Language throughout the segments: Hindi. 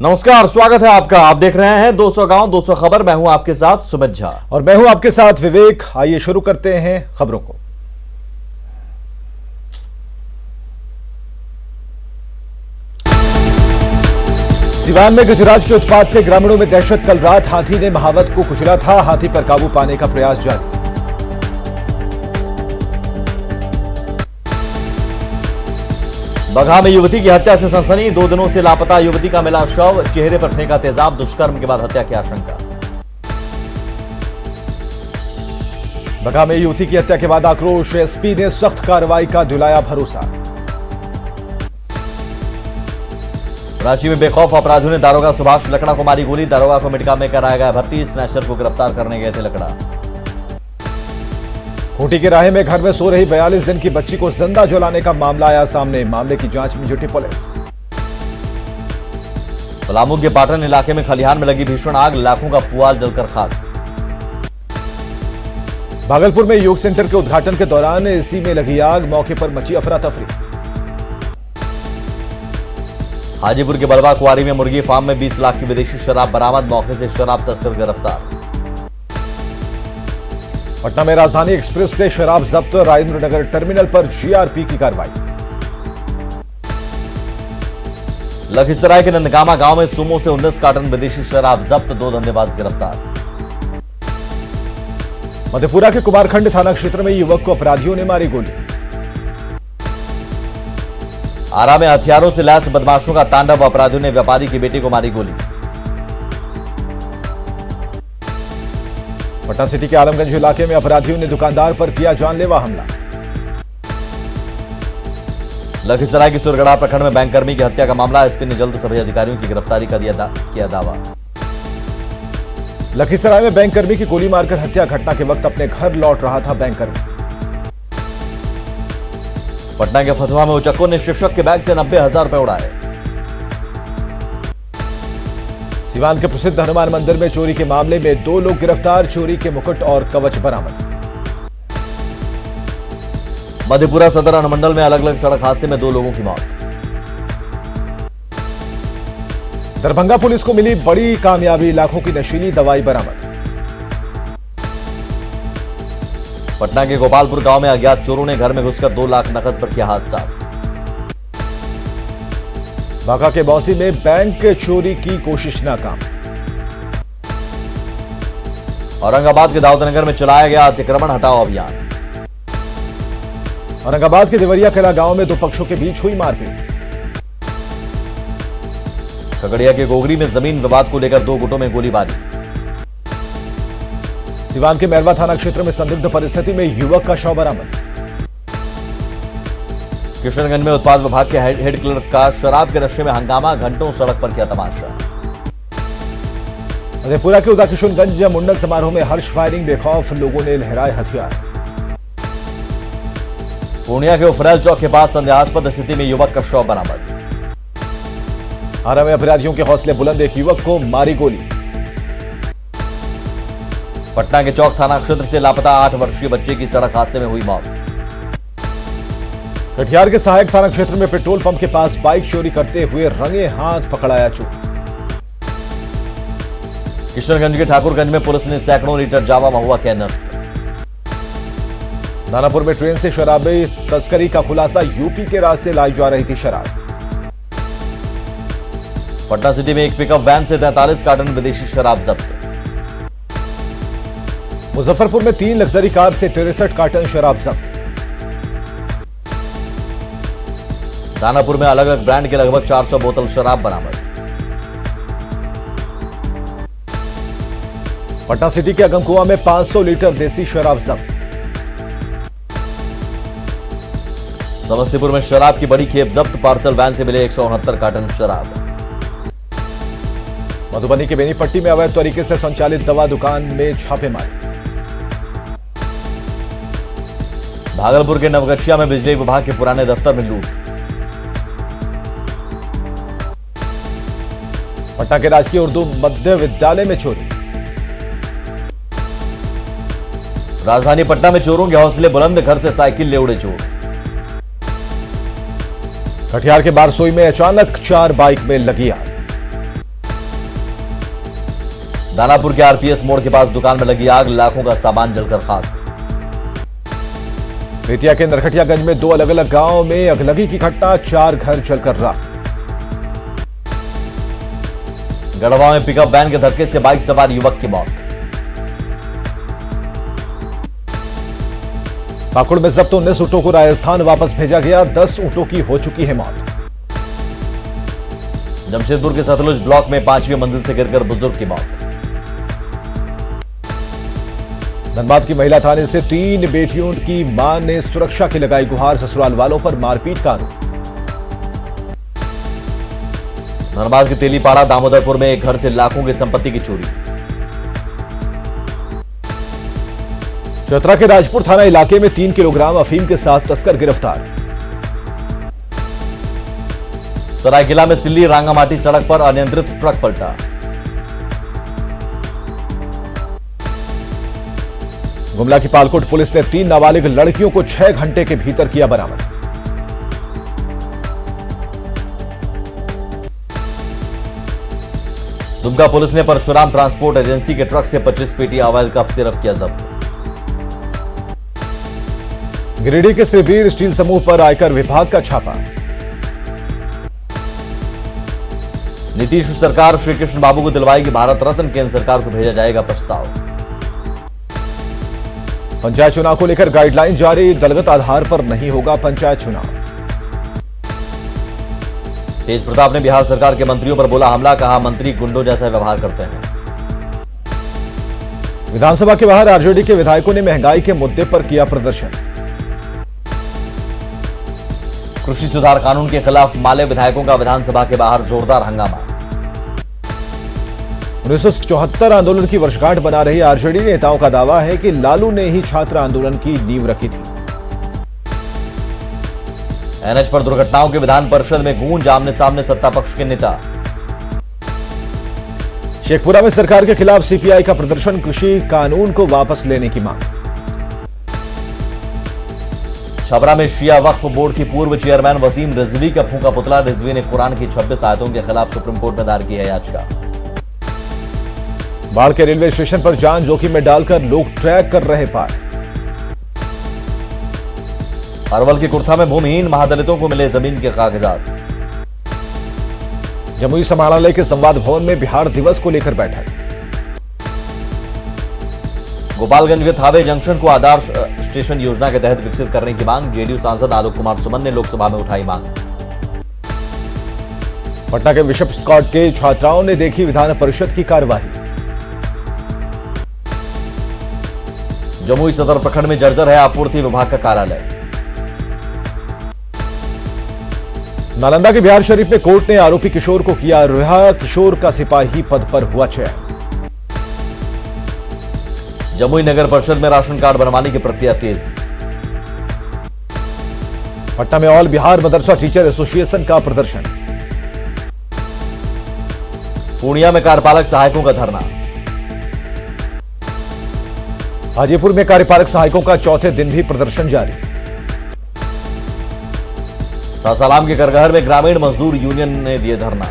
नमस्कार, स्वागत है आपका। आप देख रहे हैं 200 गांव 200 खबर। मैं हूं आपके साथ सुमित झा और मैं हूं आपके साथ विवेक। आइए शुरू करते हैं खबरों को। सिवान में गजराज के उत्पात से ग्रामीणों में दहशत। कल रात हाथी ने महावत को कुचला था। हाथी पर काबू पाने का प्रयास जारी। बगहा में युवती की हत्या से सनसनी। 2 दिनों से लापता युवती का मिला शव। चेहरे पर फेंका तेजाब। दुष्कर्म के बाद हत्या की आशंका। बगहा में युवती की हत्या के बाद आक्रोश। एसपी ने सख्त कार्रवाई का दिलाया भरोसा। रांची में बेखौफ अपराधियों ने दारोगा सुभाष लकड़ा को मारी गोली। दारोगा को मिटका में कराया गया भर्ती। स्नैचर को गिरफ्तार करने गए थे लकड़ा। खूंटी के राहे में घर में सो रही 42 दिन की बच्ची को जिंदा जलाने का मामला आया सामने। मामले की जांच में जुटी पुलिस। पलामू के पाटन इलाके में खलिहान में लगी भीषण आग। लाखों का पुआल जलकर खाक। भागलपुर में योग सेंटर के उद्घाटन के दौरान एसी में लगी आग। मौके पर मची अफरा तफरी। हाजीपुर के बलवा कुआरी में मुर्गी फार्म में 20 लाख की विदेशी शराब बरामद। मौके से शराब तस्कर गिरफ्तार। पटना में राजधानी एक्सप्रेस से शराब जब्त। राजेंद्र नगर टर्मिनल पर जीआरपी की कार्रवाई। लखीसराय के नंदगामा गांव में सुमो से 19 कार्टन विदेशी शराब जब्त। 2 धंधेबाज गिरफ्तार। मधेपुरा के कुमारखंड थाना क्षेत्र में युवक को अपराधियों ने मारी गोली। आरा में हथियारों से लैस बदमाशों का तांडव। अपराधियों ने व्यापारी की बेटी को मारी गोली। पटना सिटी के आलमगंज इलाके में अपराधियों ने दुकानदार पर किया जानलेवा हमला। लखीसराय की सुरगढ़ा प्रखंड में बैंककर्मी की हत्या का मामला। एसपी ने जल्द सभी अधिकारियों की गिरफ्तारी का किया दावा। लखीसराय में बैंककर्मी की गोली मारकर हत्या। घटना के वक्त अपने घर लौट रहा था बैंककर्मी। पटना के फतुहा में उचक्कों ने शिक्षक के बैग से 90,000 रुपए उड़ाए। सिवान के प्रसिद्ध हनुमान मंदिर में चोरी के मामले में 2 लोग गिरफ्तार। चोरी के मुकुट और कवच बरामद। मधेपुरा सदर अनुमंडल में अलग अलग सड़क हादसे में 2 लोगों की मौत। दरभंगा पुलिस को मिली बड़ी कामयाबी। लाखों की नशीली दवाई बरामद। पटना के गोपालपुर गांव में अज्ञात चोरों ने घर में घुसकर 2 लाख नकद पर किया हाथ साफ। बांका के बौंसी में बैंक चोरी की कोशिश नाकाम। औरंगाबाद के दाऊदनगर में चलाया गया अतिक्रमण हटाओ अभियान। औरंगाबाद के देवरिया कला गांव में 2 पक्षों के बीच हुई मारपीट। खगड़िया के गोगरी में जमीन विवाद को लेकर 2 गुटों में गोलीबारी। सिवान के मैरवा थाना क्षेत्र में संदिग्ध परिस्थिति में युवक का शव बरामद। किशनगंज में उत्पाद विभाग के हेड क्लर्क का शराब के नशे में हंगामा। घंटों सड़क पर किया तमाशा। मधेपुरा के उदाकिशुनगंज मुंडन समारोह में हर्ष फायरिंग। बेखौफ लोगों ने लहराए हथियार। पूर्णिया के उफरैल चौक के पास संदेहास्पद स्थिति में युवक का शव बरामद। आरा में अपराधियों के हौसले बुलंद। एक युवक को मारी गोली। पटना के चौक थाना क्षेत्र से लापता 8 वर्षीय बच्चे की सड़क हादसे में हुई मौत। कटिहार के सहायक थाना क्षेत्र में पेट्रोल पंप के पास बाइक चोरी करते हुए रंगे हाथ पकड़ाया चोर। किशनगंज के ठाकुरगंज में पुलिस ने सैकड़ों लीटर जावा महुआ किया नष्ट। दानापुर में ट्रेन से शराबी तस्करी का खुलासा। यूपी के रास्ते लाई जा रही थी शराब। पटना सिटी में एक पिकअप वैन से 43 कार्टन विदेशी शराब जब्त। मुजफ्फरपुर में 3 लग्जरी कार से 63 कार्टन शराब जब्त। दानापुर में अलग अलग ब्रांड के लगभग 400 बोतल शराब बरामद। पटना सिटी के अगमकुआं में 500 लीटर देसी शराब जब्त। समस्तीपुर में शराब की बड़ी खेप जब्त। पार्सल वैन से मिले 169 कार्टन शराब। मधुबनी के बेनीपट्टी में अवैध तरीके से संचालित दवा दुकान में छापेमारी। भागलपुर के नवगछिया में बिजली विभाग के पुराने दफ्तर में लूट। पटना के राजकीय उर्दू मध्य विद्यालय में चोरी। राजधानी पटना में चोरों के हौसले बुलंद। घर से साइकिल ले उड़े चोर। कटिहार के बारसोई में अचानक 4 बाइक में लगी आग। दानापुर के आरपीएस मोड़ के पास दुकान में लगी आग, लाखों का सामान जलकर खाक। बेतिया के नरकटियागंज में 2 अलग अलग गांवों में अगलगी की घटना, 4 घर जलकर राख। गढ़वा में पिकअप वैन के धक्के से बाइक सवार युवक की मौत। पाकुड़ में जब्त 19 ऊँटों को राजस्थान वापस भेजा गया, 10 ऊँटों की हो चुकी है मौत। जमशेदपुर के सतलुज ब्लॉक में 5वीं मंजिल से गिरकर बुजुर्ग की मौत। धनबाद की महिला थाने से 3 बेटियों की मां ने सुरक्षा की लगाई गुहार, ससुराल वालों पर मारपीट का आरोप। धनबाद के तेलीपाड़ा दामोदरपुर में एक घर से लाखों की संपत्ति की चोरी। चतरा के राजपुर थाना इलाके में 3 किलोग्राम अफीम के साथ तस्कर गिरफ्तार। सरायकेला में सिल्ली रांगामाटी सड़क पर अनियंत्रित ट्रक पलटा। गुमला की पालकोट पुलिस ने 3 नाबालिग लड़कियों को 6 घंटे के भीतर किया बरामद। दुमका पुलिस ने परशुराम ट्रांसपोर्ट एजेंसी के ट्रक से 25 पेटी अवैध कफ सिरप किया जब्त। गिरिडीह के श्रीवीर स्टील समूह पर आयकर विभाग का छापा। नीतीश सरकार श्री कृष्ण बाबू को दिलवाएगी भारत रत्न, केंद्र सरकार को भेजा जाएगा प्रस्ताव। पंचायत चुनाव को लेकर गाइडलाइन जारी, दलगत आधार पर नहीं होगा पंचायत चुनाव। तेज प्रताप ने बिहार सरकार के मंत्रियों पर बोला हमला, कहा मंत्री गुंडों जैसा व्यवहार करते हैं। विधानसभा के बाहर आरजेडी के विधायकों ने महंगाई के मुद्दे पर किया प्रदर्शन। कृषि सुधार कानून के खिलाफ माले विधायकों का विधानसभा के बाहर जोरदार हंगामा। 1974 आंदोलन की वर्षगांठ बना रही आरजेडी नेताओं का दावा है कि लालू ने ही छात्र आंदोलन की नींव रखी थी। एनएच पर दुर्घटनाओं के विधान परिषद में गूंज, आमने सामने सत्ता पक्ष के नेता। शेखपुरा में सरकार के खिलाफ सीपीआई का प्रदर्शन, कृषि कानून को वापस लेने की मांग। छपरा में शिया वक्फ बोर्ड की पूर्व चेयरमैन वसीम रिजवी का फूंका पुतला, रिजवी ने कुरान की 26 आयतों के खिलाफ सुप्रीम कोर्ट में दायर की है याचिका। बाढ़ के रेलवे स्टेशन पर जान जोखिम में डालकर लोग ट्रैक कर रहे पार। अरवल के कुर्था में भूमिहीन महादलितों को मिले जमीन के कागजात। जमुई समाहरणालय के संवाद भवन में बिहार दिवस को लेकर बैठक। गोपालगंज के थावे जंक्शन को आदर्श स्टेशन योजना के तहत विकसित करने की मांग, जेडीयू सांसद आलोक कुमार सुमन ने लोकसभा में उठाई मांग। पटना के बिशप स्कॉट के छात्राओं ने देखी विधान परिषद की कार्यवाही। जमुई सदर प्रखंड में जर्जर है आपूर्ति विभाग का कार्यालय। नालंदा के बिहार शरीफ में कोर्ट ने आरोपी किशोर को किया रिहा, किशोर का सिपाही पद पर हुआ चयन। जमुई नगर परिषद में राशन कार्ड बनवाने की प्रक्रिया तेज। पटना में ऑल बिहार मदरसा टीचर एसोसिएशन का प्रदर्शन। पूर्णिया में कार्यपालक सहायकों का धरना। हाजीपुर में कार्यपालक सहायकों का चौथे दिन भी प्रदर्शन जारी। सासाराम के करगहर में ग्रामीण मजदूर यूनियन ने दिए धरना।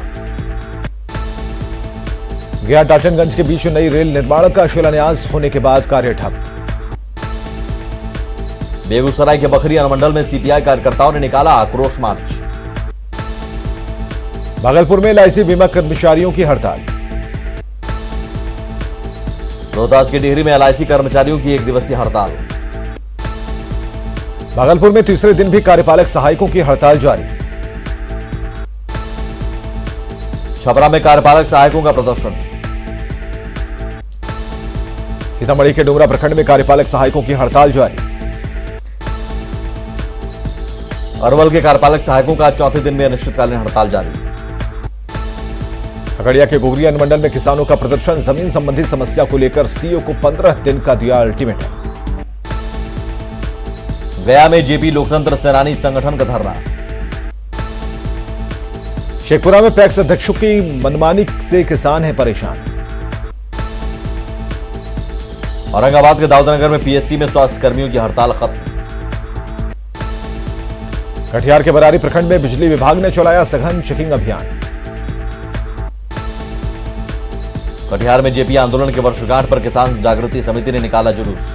गया टाटनगंज के बीच नई रेल निर्माण का शिलान्यास होने के बाद कार्य ठप। बेगूसराय के बखरी अनुमंडल में सीपीआई कार्यकर्ताओं ने निकाला आक्रोश मार्च। भागलपुर में एलआईसी बीमा कर्मचारियों की हड़ताल। रोहतास के डिहरी में एलआईसी कर्मचारियों की 1 दिवसीय हड़ताल। भागलपुर में तीसरे दिन भी कार्यपालक सहायकों की हड़ताल जारी। छपरा में कार्यपालक सहायकों का प्रदर्शन। सीतामढ़ी के डुमरा प्रखंड में कार्यपालक सहायकों की हड़ताल जारी। अरवल के कार्यपालक सहायकों का चौथे दिन में अनिश्चितकालीन हड़ताल जारी। खगड़िया के गोगरी अनुमंडल में किसानों का प्रदर्शन, जमीन संबंधी समस्या को लेकर सीओ को 15 दिन का दिया अल्टीमेटम। गया में जेपी लोकतंत्र सेनानी संगठन का धरना। शेखपुरा में पैक्स अध्यक्षों की मनमानी से किसान है परेशान। औरंगाबाद के दाऊदनगर में पीएचसी में स्वास्थ्य कर्मियों की हड़ताल खत्म। कटिहार के बरारी प्रखंड में बिजली विभाग ने चलाया सघन चेकिंग अभियान। कटिहार में जेपी आंदोलन के वर्षगांठ पर किसान जागृति समिति ने निकाला जुलूस।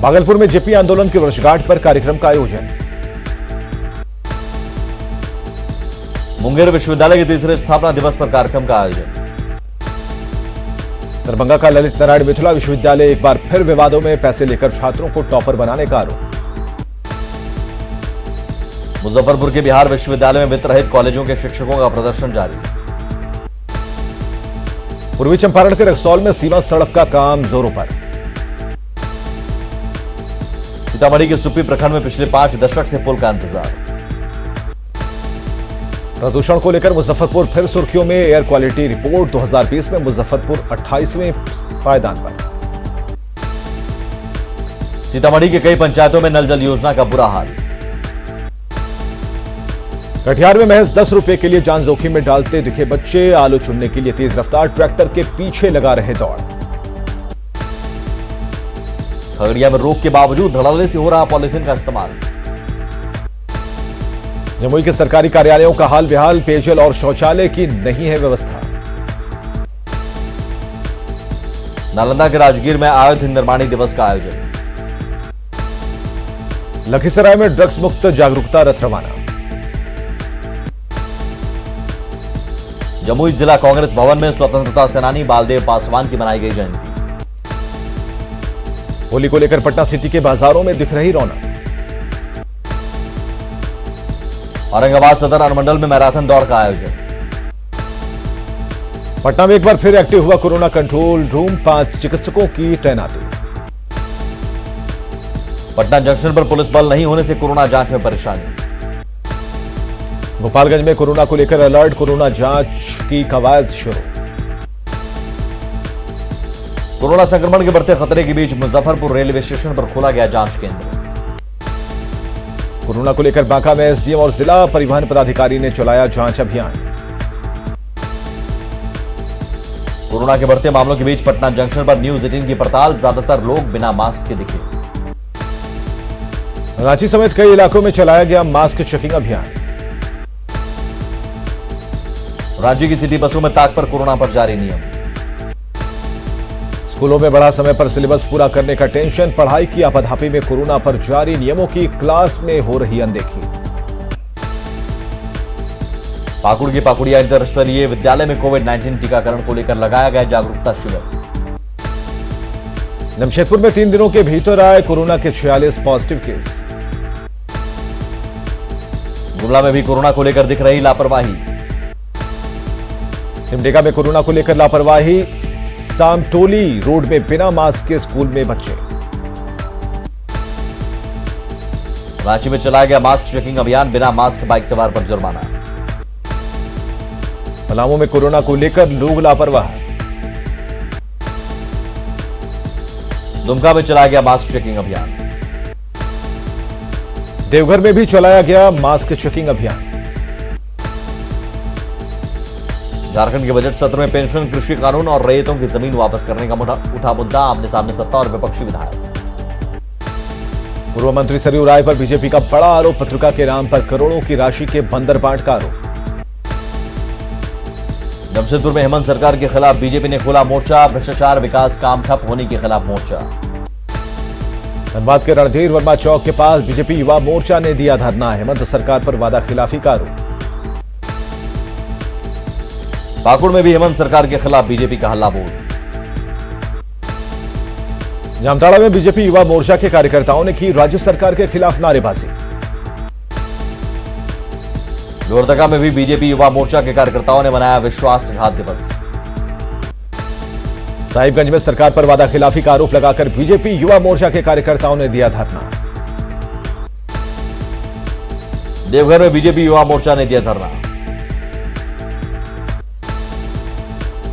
भागलपुर में जेपी आंदोलन की वर्षगांठ पर कार्यक्रम का आयोजन। मुंगेर विश्वविद्यालय के तीसरे स्थापना दिवस पर कार्यक्रम का आयोजन। दरभंगा का ललित नारायण मिथिला विश्वविद्यालय एक बार फिर विवादों में, पैसे लेकर छात्रों को टॉपर बनाने का आरोप। मुजफ्फरपुर के बिहार विश्वविद्यालय में वित्त रहित कॉलेजों के शिक्षकों का प्रदर्शन जारी। पूर्वी चंपारण के रक्सौल में सीमा सड़क का काम जोरों पर। सीतामढ़ी के सुप्पी प्रखंड में पिछले 5 दशक से पुल का इंतजार। प्रदूषण को लेकर मुजफ्फरपुर फिर सुर्खियों में, एयर क्वालिटी रिपोर्ट 2020 में मुजफ्फरपुर 28वें पायदान पर। सीतामढ़ी के कई पंचायतों में नल जल योजना का बुरा हाल। कटिहार में महज 10 रुपए के लिए जान जोखिम में डालते दिखे बच्चे, आलू चुनने के लिए तेज रफ्तार ट्रैक्टर के पीछे लगा रहे दौड़। खगड़िया में रोक के बावजूद धड़ल्ले से हो रहा पॉलिथीन का इस्तेमाल। जमुई के सरकारी कार्यालयों का हाल बेहाल, पेयजल और शौचालय की नहीं है व्यवस्था। नालंदा के राजगीर में आयुध निर्माणी दिवस का आयोजन। लखीसराय में ड्रग्स मुक्त जागरूकता रथ रवाना। जमुई जिला कांग्रेस भवन में स्वतंत्रता सेनानी बालदेव पासवान की मनाई गई जयंती। होली को लेकर पटना सिटी के बाजारों में दिख रही रौनक। औरंगाबाद सदर अनुमंडल में मैराथन दौड़ का आयोजन। पटना में एक बार फिर एक्टिव हुआ कोरोना कंट्रोल रूम, 5 चिकित्सकों की तैनाती। पटना जंक्शन पर पुलिस बल नहीं होने से कोरोना जांच में परेशानी। गोपालगंज में कोरोना को लेकर अलर्ट, कोरोना जांच की कवायद शुरू। कोरोना संक्रमण के बढ़ते खतरे के बीच मुजफ्फरपुर रेलवे स्टेशन पर खोला गया जांच केंद्र। कोरोना को लेकर बांका में एसडीएम और जिला परिवहन पदाधिकारी ने चलाया जांच अभियान। कोरोना के बढ़ते मामलों के बीच पटना जंक्शन पर न्यूज 18 की पड़ताल, ज्यादातर लोग बिना मास्क के दिखे। रांची समेत कई इलाकों में चलाया गया मास्क चेकिंग अभियान। रांची की सिटी बसों में ताक पर कोरोना पर जारी नियम। स्कूलों में बढ़ा समय पर सिलेबस पूरा करने का टेंशन, पढ़ाई की आपाधापी में कोरोना पर जारी नियमों की क्लास में हो रही अनदेखी। पाकुड़ के पाकुड़िया इंटर स्तरीय विद्यालय में कोविड-19 टीकाकरण को लेकर लगाया गया जागरूकता शिविर। जमशेदपुर में 3 दिनों के भीतर आए कोरोना के 46 पॉजिटिव केस। गुमला में भी कोरोना को लेकर दिख रही लापरवाही। सिमडेगा में कोरोना को लेकर लापरवाही, सामटोली रोड में बिना मास्क के स्कूल में बच्चे। रांची में चलाया गया मास्क चेकिंग अभियान, बिना मास्क बाइक सवार पर जुर्माना। पलामू में कोरोना को लेकर लोग लापरवाह। दुमका में चलाया गया मास्क चेकिंग अभियान। देवघर में भी चलाया गया मास्क चेकिंग अभियान। झारखंड के बजट सत्र में पेंशन, कृषि कानून और रैयतों की जमीन वापस करने का उठा मुद्दा, आमने सामने सत्ता और विपक्षी विधायक। पूर्व मंत्री सरयू राय पर बीजेपी का बड़ा आरोप, पत्रिका के नाम पर करोड़ों की राशि के बंदर बांट का आरोप। जमशेदपुर में हेमंत सरकार के खिलाफ बीजेपी ने खोला मोर्चा, भ्रष्टाचार, विकास काम ठप होने के खिलाफ मोर्चा। धनबाद के रणधीर वर्मा चौक के पास बीजेपी युवा मोर्चा ने दिया धरना, हेमंत सरकार पर वादा खिलाफी का आरोप। पाकुड़ में भी हेमंत सरकार के खिलाफ बीजेपी का हल्ला बोल। जामताड़ा में बीजेपी युवा मोर्चा के कार्यकर्ताओं ने की राज्य सरकार के खिलाफ नारेबाजी। लोहरदगा में भी बीजेपी युवा मोर्चा के कार्यकर्ताओं ने मनाया विश्वासघात दिवस। साहिबगंज में सरकार पर वादा खिलाफी का आरोप लगाकर बीजेपी युवा मोर्चा के कार्यकर्ताओं ने दिया धरना। देवघर में बीजेपी युवा मोर्चा ने दिया धरना।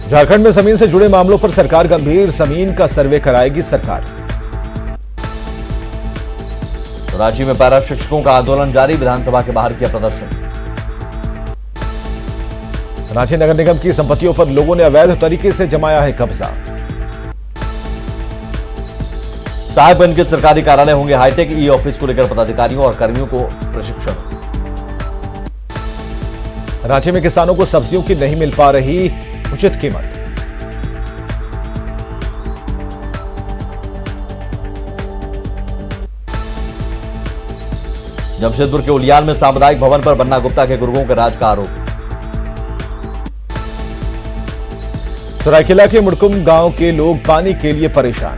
झारखंड में जमीन से जुड़े मामलों पर सरकार गंभीर, जमीन का सर्वे कराएगी सरकार। रांची में पैरा शिक्षकों का आंदोलन जारी, विधानसभा के बाहर किया प्रदर्शन। रांची नगर निगम की संपत्तियों पर लोगों ने अवैध तरीके से जमाया है कब्जा। साहिबगंज के सरकारी कार्यालय होंगे हाईटेक, ई ऑफिस को लेकर पदाधिकारियों और कर्मियों को प्रशिक्षण। रांची में किसानों को सब्जियों की नहीं मिल पा रही उचित कीमत। जमशेदपुर के उलियान में सामुदायिक भवन पर बन्ना गुप्ता के गुर्गों के राज का आरोप। सरायकेला के मुड़कुम गांव के लोग पानी के लिए परेशान।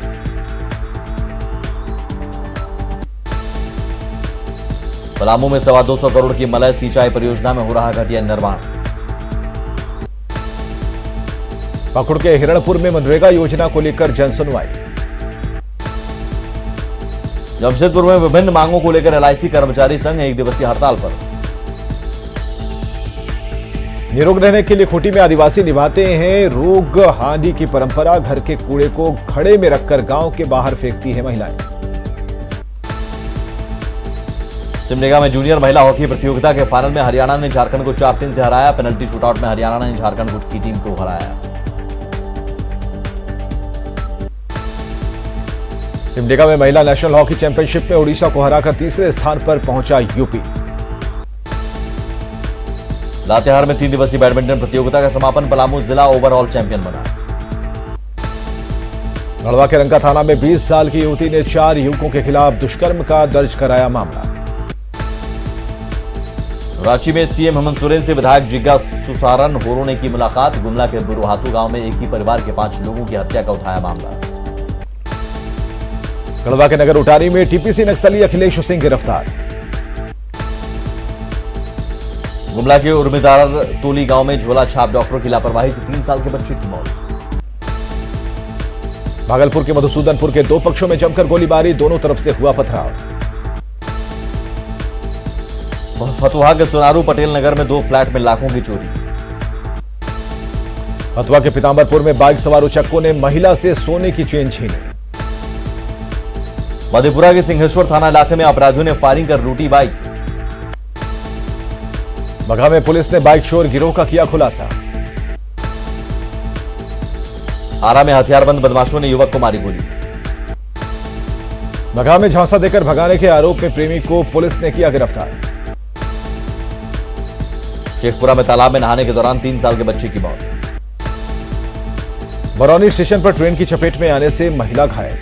पलामू में 225 करोड़ की मलय सिंचाई परियोजना में हो रहा घटिया निर्माण। पाकुड़ के हिरणपुर में मनरेगा योजना को लेकर जनसुनवाई। जमशेदपुर में विभिन्न मांगों को लेकर LIC कर्मचारी संघ एक दिवसीय हड़ताल पर। निरोग रहने के लिए खूंटी में आदिवासी निभाते हैं रोग हानि की परंपरा। घर के कूड़े को खड़े में रखकर गांव के बाहर फेंकती है महिलाएं। सिमडेगा में जूनियर महिला हॉकी प्रतियोगिता के फाइनल में हरियाणा ने झारखंड को 4-3 से हराया। पेनल्टी शूटआउट में हरियाणा ने झारखंड की टीम को हराया। सिमडेगा में महिला नेशनल हॉकी चैंपियनशिप में ओडिशा को हराकर तीसरे स्थान पर पहुंचा यूपी। लातेहार में 3 दिवसीय बैडमिंटन प्रतियोगिता का समापन। पलामू जिला ओवरऑल चैंपियन बना। गढ़वा के रंका थाना में 20 साल की युवती ने 4 युवकों के खिलाफ दुष्कर्म का दर्ज कराया मामला। रांची में सीएम हेमंत सोरेन से विधायक जिग्गा सुसारन होरो ने की मुलाकात। गुमला के बुरुहातू गांव में एक ही परिवार के 5 लोगों की हत्या का उठाया मामला। गढ़वा के नगर उटारी में टीपीसी नक्सली अखिलेश सिंह गिरफ्तार। गुमला के उर्मिदार तोली गांव में झोला छाप डॉक्टरों की लापरवाही से 3 साल के बच्चे की मौत। भागलपुर के मधुसूदनपुर के 2 पक्षों में जमकर गोलीबारी। दोनों तरफ से हुआ पथराव। फतुहा के सुनारू पटेल नगर में 2 फ्लैट में लाखों की चोरी। फतुहा के पीतांबरपुर में बाइक सवार उचक्कों ने महिला से सोने की चेन छीनी। मधेपुरा के सिंहेश्वर थाना इलाके में अपराधियों ने फायरिंग कर लूटी बाइक। बगहा में पुलिस ने बाइक चोर गिरोह का किया खुलासा। आरा में हथियारबंद बदमाशों ने युवक को मारी गोली। बगहा में झांसा देकर भगाने के आरोप में प्रेमी को पुलिस ने किया गिरफ्तार। शेखपुरा में तालाब में नहाने के दौरान 3 साल के बच्चे की मौत। बरौनी स्टेशन पर ट्रेन की चपेट में आने से महिला घायल।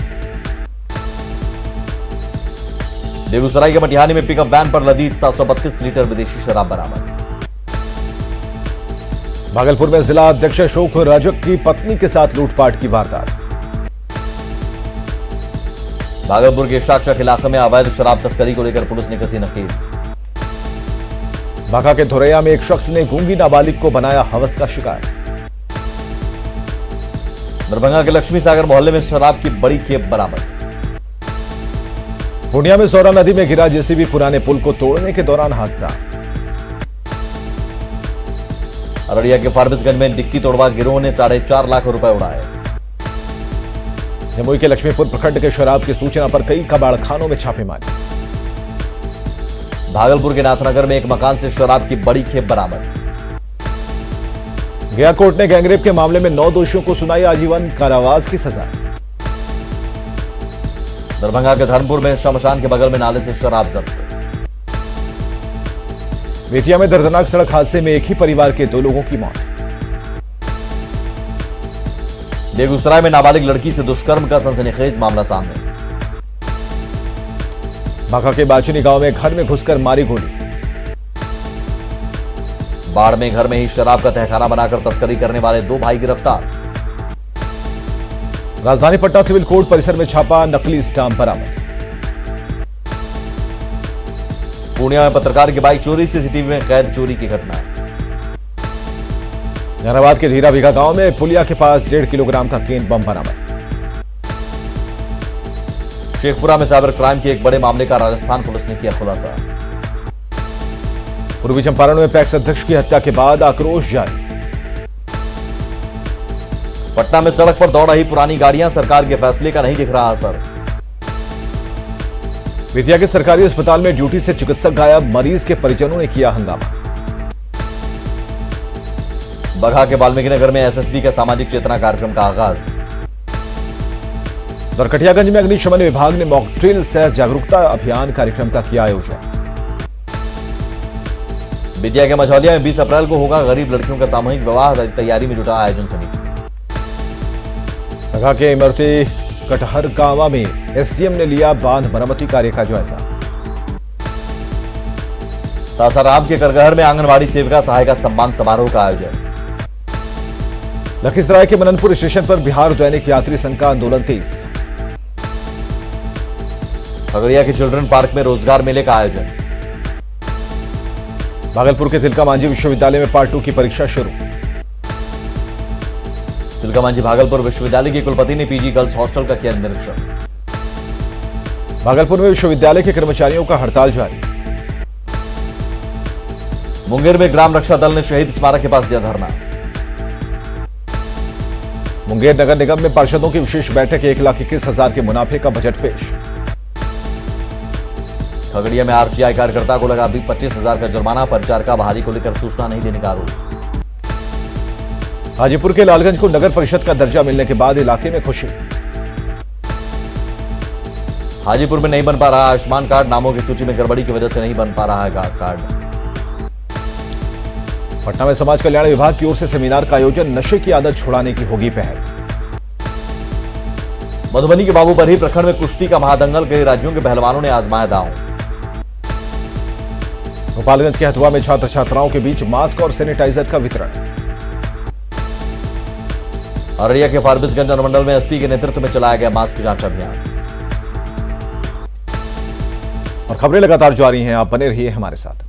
बेगूसराय के मटिहानी में पिकअप वैन पर लदी 732 लीटर विदेशी शराब बरामद। भागलपुर में जिला अध्यक्ष अशोक राजक की पत्नी के साथ लूटपाट की वारदात। भागलपुर के शाकचक इलाके में अवैध शराब तस्करी को लेकर पुलिस ने कसी नकेल। बांका के धोरैया में एक शख्स ने गूंगी नाबालिग को बनाया हवस का शिकार। दरभंगा के लक्ष्मी सागर मोहल्ले में शराब की बड़ी खेप बरामद। पूर्णिया में सौरा नदी में गिरा जेसीबी पुराने पुल को तोड़ने के दौरान हादसा। अररिया के फारबिसगंज में डिक्की तोड़वा गिरोह ने 4.5 लाख रुपए उड़ाए। जमुई के लक्ष्मीपुर प्रखंड के शराब की सूचना पर कई कबाड़खानों में छापेमारी। भागलपुर के नाथनगर में एक मकान से शराब की बड़ी खेप बरामद। गया कोर्ट ने गैंगरेप के मामले में 9 दोषियों को सुनाई आजीवन कारावास की सजा। दरभंगा के धर्मपुर में शमशान के बगल में नाले से शराब जब्त। बेतिया में दर्दनाक सड़क हादसे में एक ही परिवार के 2 लोगों की मौत। बेगूसराय में नाबालिग लड़की से दुष्कर्म का सनसनीखेज मामला सामने। बांका के बाचुनी गांव में घर में घुसकर मारी गोली। बाढ़ में घर में ही शराब का तहखाना बनाकर तस्करी करने वाले 2 भाई गिरफ्तार। राजधानी पटना सिविल कोर्ट परिसर में छापा, नकली स्टाम्प बरामद। पूर्णिया में पत्रकार की बाइक चोरी, सीसीटीवी में कैद चोरी की घटना। जहानाबाद के धीरा बीघा गांव में पुलिया के पास 1.5 किलोग्राम का केन बम बरामद। शेखपुरा में साइबर क्राइम के एक बड़े मामले का राजस्थान पुलिस ने किया खुलासा। पूर्वी चंपारण में पैक्स अध्यक्ष की हत्या के बाद आक्रोश जारी। पटना में सड़क पर दौड़ रही पुरानी गाड़ियां, सरकार के फैसले का नहीं दिख रहा असर। बेतिया के सरकारी अस्पताल में ड्यूटी से चिकित्सक गायब, मरीज के परिजनों ने किया हंगामा। बगहा के वाल्मीकि नगर में एसएसबी का सामाजिक चेतना कार्यक्रम का आगाज। नरकटियागंज में अग्निशमन विभाग ने मॉक ड्रिल सह जागरूकता अभियान कार्यक्रम का किया आयोजन। बेतिया के मझौलिया में 20 अप्रैल को होगा गरीब लड़कियों का सामूहिक विवाह, तैयारी में जुटा आयोजन समिति। नगा के इमरती कटहर गांवा में एसडीएम ने लिया बांध मरम्मती कार्य का जायजा। सासाराम के करगहर में आंगनबाड़ी सेविका सहायिका सम्मान समारोह का आयोजन। लखीसराय के मननपुर स्टेशन पर बिहार दैनिक यात्री संघ का आंदोलन तेज। खगड़िया के चिल्ड्रन पार्क में रोजगार मेले का आयोजन। भागलपुर के तिलका मांझी विश्वविद्यालय में पार्ट 2 की परीक्षा शुरू। तिलका मांझी भागलपुर विश्वविद्यालय की कुलपति ने पीजी गर्ल्स हॉस्टल का किया निरीक्षण। भागलपुर में विश्वविद्यालय के कर्मचारियों का हड़ताल जारी। मुंगेर में ग्राम रक्षा दल ने शहीद स्मारक के पास दिया धरना। मुंगेर नगर निगम में पार्षदों की विशेष बैठक, 1,21,000 के मुनाफे का बजट पेश। खगड़िया में आरटीआई कार्यकर्ता को लगा 25,000 का जुर्माना, परिचार का बहाली को लेकर सूचना नहीं देने का आरोप। हाजीपुर के लालगंज को नगर परिषद का दर्जा मिलने के बाद इलाके में खुशी। हाजीपुर में नहीं बन पा रहा आयुष्मान कार्ड, नामों की सूची में गड़बड़ी की वजह से नहीं बन पा रहा है कार्ड। पटना में समाज कल्याण विभाग की ओर से सेमिनार का आयोजन, नशे की आदत छुड़ाने की होगी पहल। मधुबनी के बाबूबरही प्रखंड में कुश्ती का महादंगल, कई राज्यों के पहलवानों ने आजमाया दांव। गोपालगंज के हथुआ में छात्र छात्राओं के बीच मास्क और सैनिटाइजर का वितरण। अररिया के फारबिसगंज अनुमंडल में एसपी के नेतृत्व में चलाया गया मास्क जांच अभियान। और खबरें लगातार जारी हैं, आप बने रहिए हमारे साथ।